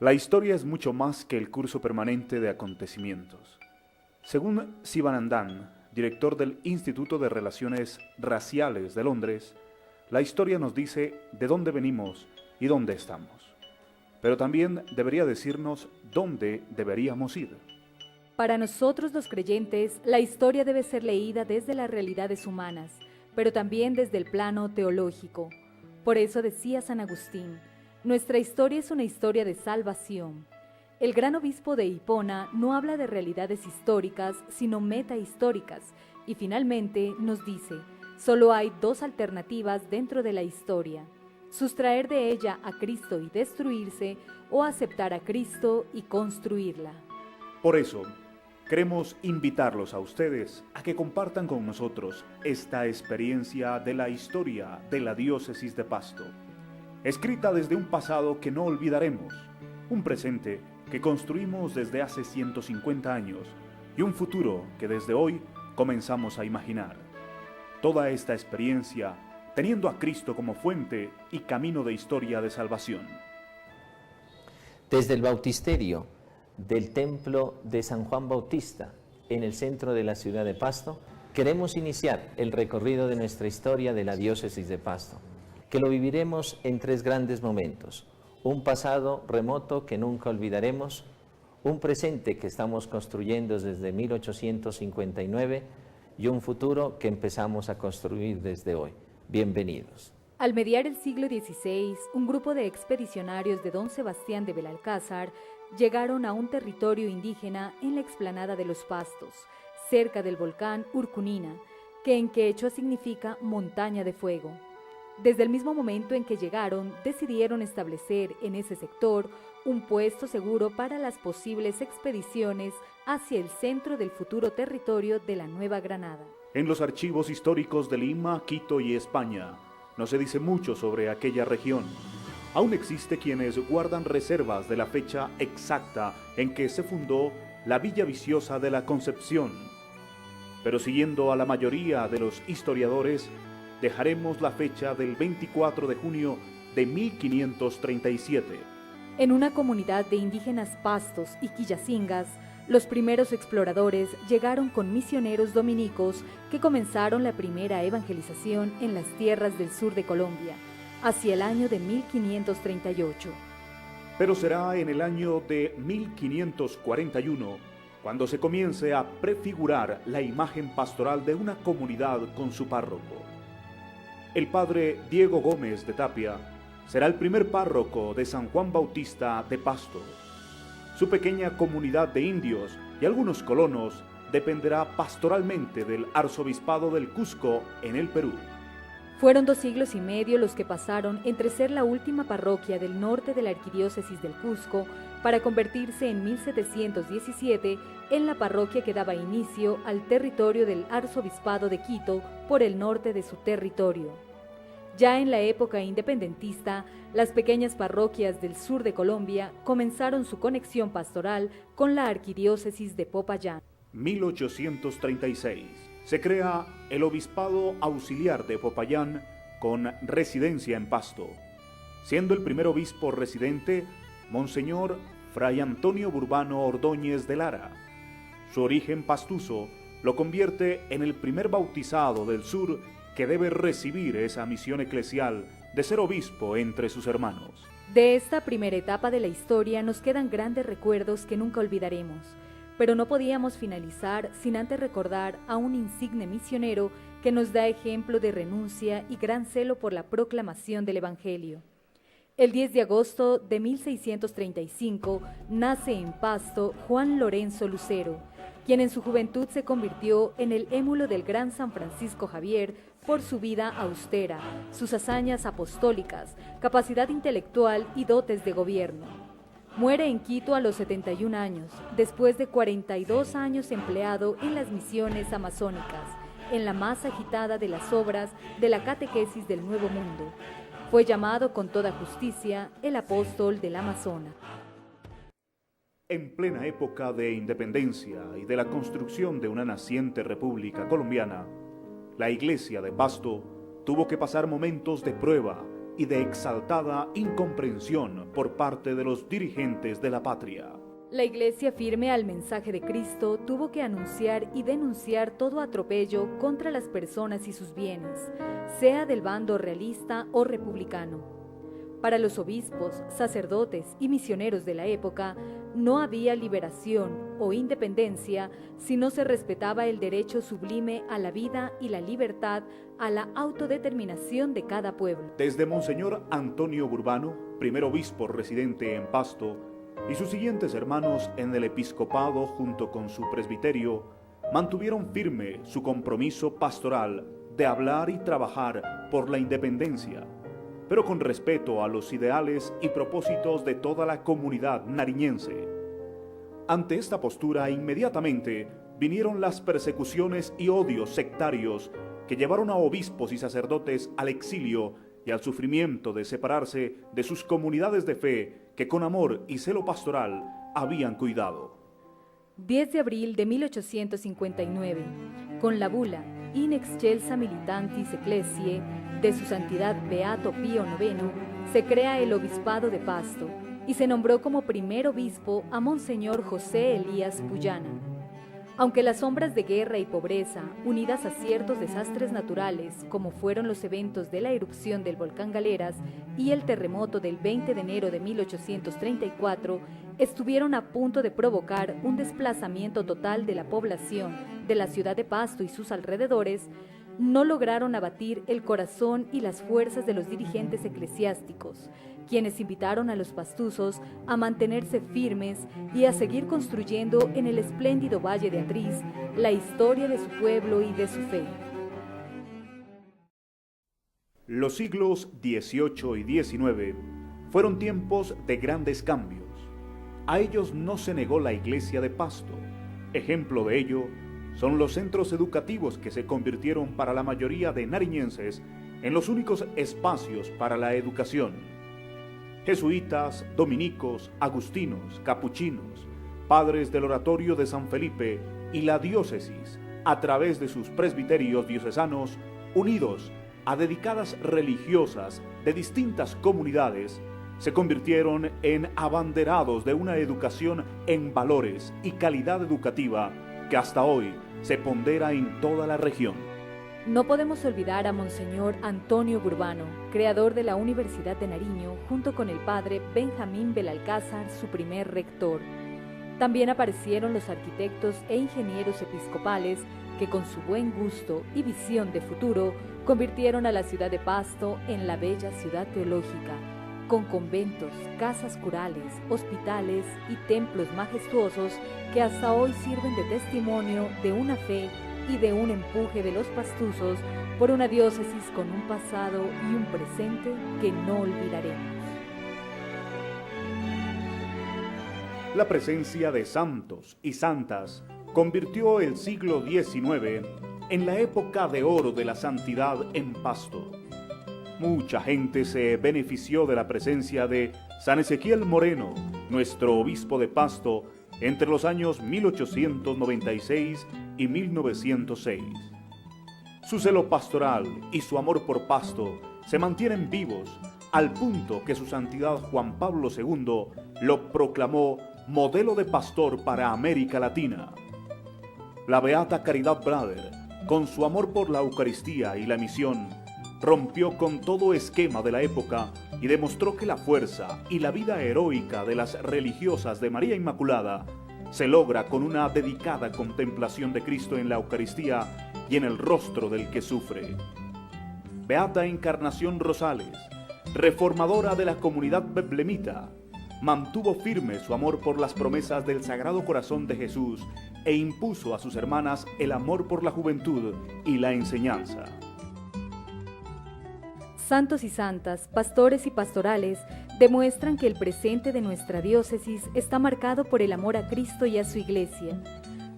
La historia es mucho más que el curso permanente de acontecimientos. Según Sivanandan, director del Instituto de Relaciones Raciales de Londres, la historia nos dice de dónde venimos y dónde estamos. Pero también debería decirnos dónde deberíamos ir. Para nosotros los creyentes, la historia debe ser leída desde las realidades humanas, pero también desde el plano teológico. Por eso decía San Agustín, nuestra historia es una historia de salvación. El gran obispo de Hipona no habla de realidades históricas, sino metahistóricas, y finalmente nos dice, solo hay dos alternativas dentro de la historia, sustraer de ella a Cristo y destruirse, o aceptar a Cristo y construirla. Por eso, queremos invitarlos a ustedes a que compartan con nosotros esta experiencia de la historia de la diócesis de Pasto, escrita desde un pasado que no olvidaremos, un presente que construimos desde hace 150 años y un futuro que desde hoy comenzamos a imaginar. Toda esta experiencia teniendo a Cristo como fuente y camino de historia de salvación. Desde el bautisterio del templo de San Juan Bautista, en el centro de la ciudad de Pasto, queremos iniciar el recorrido de nuestra historia de la diócesis de Pasto, que lo viviremos en tres grandes momentos: un pasado remoto que nunca olvidaremos, un presente que estamos construyendo desde 1859 y un futuro que empezamos a construir desde hoy. Bienvenidos. Al mediar el siglo XVI, un grupo de expedicionarios de don Sebastián de Belalcázar llegaron a un territorio indígena en la explanada de los Pastos, cerca del volcán Urcunina, que en quechua significa montaña de fuego. Desde el mismo momento en que llegaron, decidieron establecer en ese sector un puesto seguro para las posibles expediciones hacia el centro del futuro territorio de la Nueva Granada. En los archivos históricos de Lima, Quito y España, no se dice mucho sobre aquella región. Aún existe quienes guardan reservas de la fecha exacta en que se fundó la Villa Viciosa de la Concepción. Pero siguiendo a la mayoría de los historiadores, dejaremos la fecha del 24 de junio de 1537. En una comunidad de indígenas pastos y quillacingas, los primeros exploradores llegaron con misioneros dominicos que comenzaron la primera evangelización en las tierras del sur de Colombia, hacia el año de 1538. Pero será en el año de 1541 cuando se comience a prefigurar la imagen pastoral de una comunidad con su párroco. El padre Diego Gómez de Tapia será el primer párroco de San Juan Bautista de Pasto. Su pequeña comunidad de indios y algunos colonos dependerá pastoralmente del arzobispado del Cusco en el Perú. Fueron 2 siglos y medio los que pasaron entre ser la última parroquia del norte de la arquidiócesis del Cusco para convertirse en 1717 en la parroquia que daba inicio al territorio del arzobispado de Quito por el norte de su territorio. Ya en la época independentista, las pequeñas parroquias del sur de Colombia comenzaron su conexión pastoral con la arquidiócesis de Popayán. 1836. Se crea el Obispado Auxiliar de Popayán con residencia en Pasto, siendo el primer obispo residente Monseñor Fray Antonio Burbano Ordóñez de Lara. Su origen pastuso lo convierte en el primer bautizado del sur que debe recibir esa misión eclesial de ser obispo entre sus hermanos. De esta primera etapa de la historia nos quedan grandes recuerdos que nunca olvidaremos, pero no podíamos finalizar sin antes recordar a un insigne misionero que nos da ejemplo de renuncia y gran celo por la proclamación del Evangelio. El 10 de agosto de 1635 nace en Pasto Juan Lorenzo Lucero, quien en su juventud se convirtió en el émulo del gran San Francisco Javier por su vida austera, sus hazañas apostólicas, capacidad intelectual y dotes de gobierno. Muere en Quito a los 71 años, después de 42 años empleado en las misiones amazónicas, en la más agitada de las obras de la catequesis del Nuevo Mundo. Fue llamado con toda justicia el apóstol del Amazonas. En plena época de independencia y de la construcción de una naciente república colombiana, la iglesia de Pasto tuvo que pasar momentos de prueba y de exaltada incomprensión por parte de los dirigentes de la patria. La Iglesia, firme al mensaje de Cristo, tuvo que anunciar y denunciar todo atropello contra las personas y sus bienes, sea del bando realista o republicano. Para los obispos, sacerdotes y misioneros de la época, no había liberación o independencia si no se respetaba el derecho sublime a la vida y la libertad a la autodeterminación de cada pueblo. Desde Monseñor Antonio Burbano, primer obispo residente en Pasto, y sus siguientes hermanos en el episcopado junto con su presbiterio, mantuvieron firme su compromiso pastoral de hablar y trabajar por la independencia, pero con respeto a los ideales y propósitos de toda la comunidad nariñense. Ante esta postura, inmediatamente vinieron las persecuciones y odios sectarios que llevaron a obispos y sacerdotes al exilio y al sufrimiento de separarse de sus comunidades de fe que con amor y celo pastoral habían cuidado. 10 de abril de 1859, con la bula In Excelsa Militantis Ecclesiae de su santidad Beato Pío IX, se crea el obispado de Pasto y se nombró como primer obispo a Monseñor José Elías Puyana. Aunque las sombras de guerra y pobreza, unidas a ciertos desastres naturales, como fueron los eventos de la erupción del volcán Galeras y el terremoto del 20 de enero de 1834, estuvieron a punto de provocar un desplazamiento total de la población de la ciudad de Pasto y sus alrededores, no lograron abatir el corazón y las fuerzas de los dirigentes eclesiásticos, quienes invitaron a los pastuzos a mantenerse firmes y a seguir construyendo en el espléndido Valle de Atriz la historia de su pueblo y de su fe. Los siglos XVIII y XIX fueron tiempos de grandes cambios. A ellos no se negó la Iglesia de Pasto. Ejemplo de ello son los centros educativos que se convirtieron para la mayoría de nariñenses en los únicos espacios para la educación. Jesuitas, dominicos, agustinos, capuchinos, padres del oratorio de San Felipe y la diócesis, a través de sus presbiterios diocesanos, unidos a dedicadas religiosas de distintas comunidades, se convirtieron en abanderados de una educación en valores y calidad educativa que hasta hoy se pondera en toda la región. No podemos olvidar a Monseñor Antonio Burbano, creador de la Universidad de Nariño, junto con el padre Benjamín Belalcázar, su primer rector. También aparecieron los arquitectos e ingenieros episcopales que con su buen gusto y visión de futuro convirtieron a la ciudad de Pasto en la bella ciudad teológica, con conventos, casas curales, hospitales y templos majestuosos que hasta hoy sirven de testimonio de una fe y de un empuje de los pastuzos por una diócesis con un pasado y un presente que no olvidaremos. La presencia de santos y santas convirtió el siglo XIX en la época de oro de la santidad en Pasto. Mucha gente se benefició de la presencia de San Ezequiel Moreno, nuestro obispo de Pasto, entre los años 1896 y 1906. Su celo pastoral y su amor por Pasto se mantienen vivos al punto que su santidad Juan Pablo II lo proclamó modelo de pastor para América Latina. La beata Caridad Brader, con su amor por la Eucaristía y la misión, rompió con todo esquema de la época y demostró que la fuerza y la vida heroica de las religiosas de María Inmaculada se logra con una dedicada contemplación de Cristo en la Eucaristía y en el rostro del que sufre. Beata Encarnación Rosales, reformadora de la comunidad beblemita, mantuvo firme su amor por las promesas del Sagrado Corazón de Jesús e impuso a sus hermanas el amor por la juventud y la enseñanza. Santos y santas, pastores y pastorales, demuestran que el presente de nuestra diócesis está marcado por el amor a Cristo y a su Iglesia.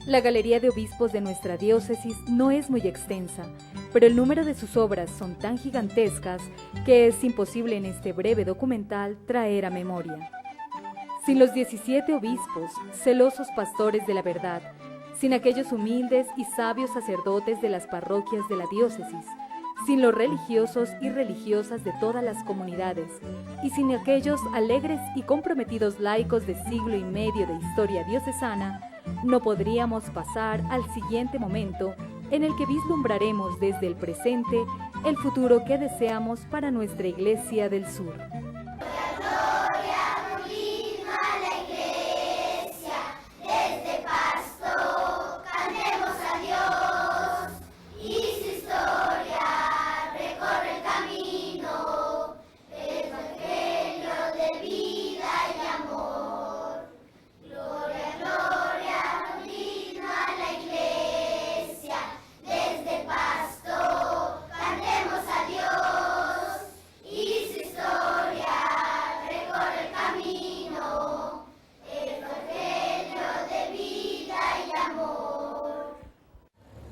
La galería de obispos de nuestra diócesis no es muy extensa, pero el número de sus obras son tan gigantescas que es imposible en este breve documental traer a memoria. Sin los 17 obispos, celosos pastores de la verdad, sin aquellos humildes y sabios sacerdotes de las parroquias de la diócesis, sin los religiosos y religiosas de todas las comunidades, y sin aquellos alegres y comprometidos laicos de siglo y medio de historia diocesana, no podríamos pasar al siguiente momento en el que vislumbraremos desde el presente el futuro que deseamos para nuestra Iglesia del Sur.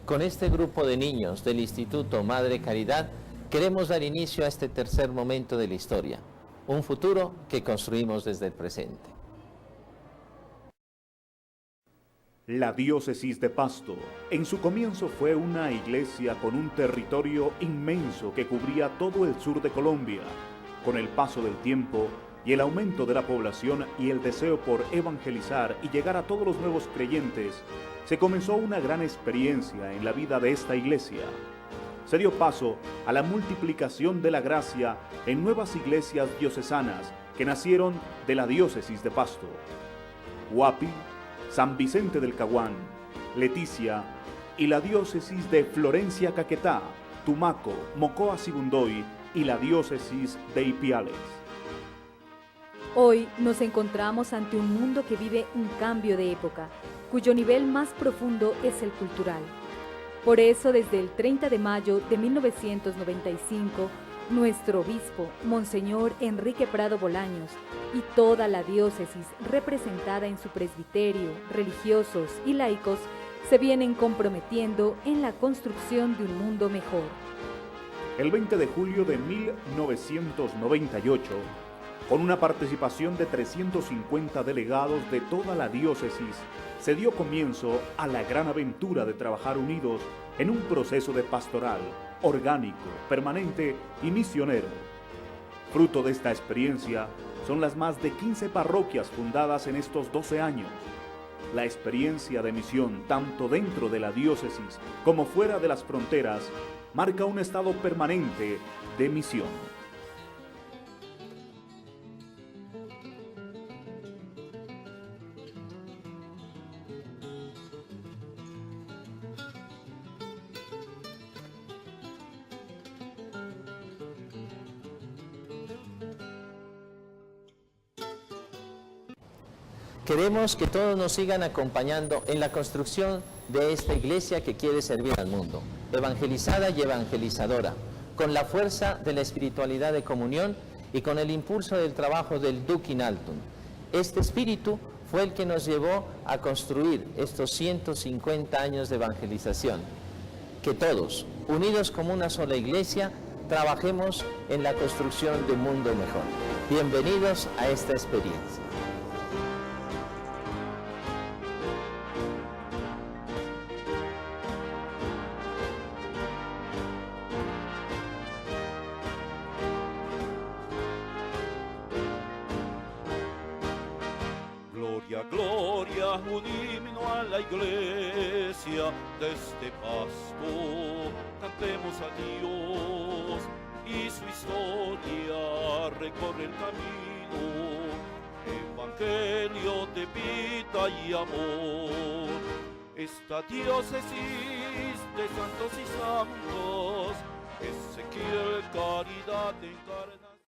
Con este grupo de niños del Instituto Madre Caridad queremos dar inicio a este tercer momento de la historia, un futuro que construimos desde el presente. La diócesis de Pasto, en su comienzo fue una iglesia con un territorio inmenso que cubría todo el sur de Colombia. Con el paso del tiempo y el aumento de la población y el deseo por evangelizar y llegar a todos los nuevos creyentes, se comenzó una gran experiencia en la vida de esta iglesia. Se dio paso a la multiplicación de la gracia en nuevas iglesias diocesanas que nacieron de la diócesis de Pasto: Huapi, San Vicente del Caguán, Leticia y la diócesis de Florencia Caquetá, Tumaco, Mocoa Sibundoy y la diócesis de Ipiales. Hoy nos encontramos ante un mundo que vive un cambio de época, cuyo nivel más profundo es el cultural. Por eso, desde el 30 de mayo de 1995, nuestro obispo, Monseñor Enrique Prado Bolaños, y toda la diócesis representada en su presbiterio, religiosos y laicos, se vienen comprometiendo en la construcción de un mundo mejor. El 20 de julio de 1998, con una participación de 350 delegados de toda la diócesis, se dio comienzo a la gran aventura de trabajar unidos en un proceso de pastoral, orgánico, permanente y misionero. Fruto de esta experiencia son las más de 15 parroquias fundadas en estos 12 años. La experiencia de misión, tanto dentro de la diócesis como fuera de las fronteras, marca un estado permanente de misión. Queremos que todos nos sigan acompañando en la construcción de esta iglesia que quiere servir al mundo, evangelizada y evangelizadora, con la fuerza de la espiritualidad de comunión y con el impulso del trabajo del Duc in Altum. Este espíritu fue el que nos llevó a construir estos 150 años de evangelización. Que todos, unidos como una sola iglesia, trabajemos en la construcción de un mundo mejor. Bienvenidos a esta experiencia. Gloria, un himno a la iglesia de este Pasto. Cantemos a Dios y su historia recorre el camino. Evangelio de vida y amor. Esta diócesis de santos y santos, Ezequiel Caridad encarna.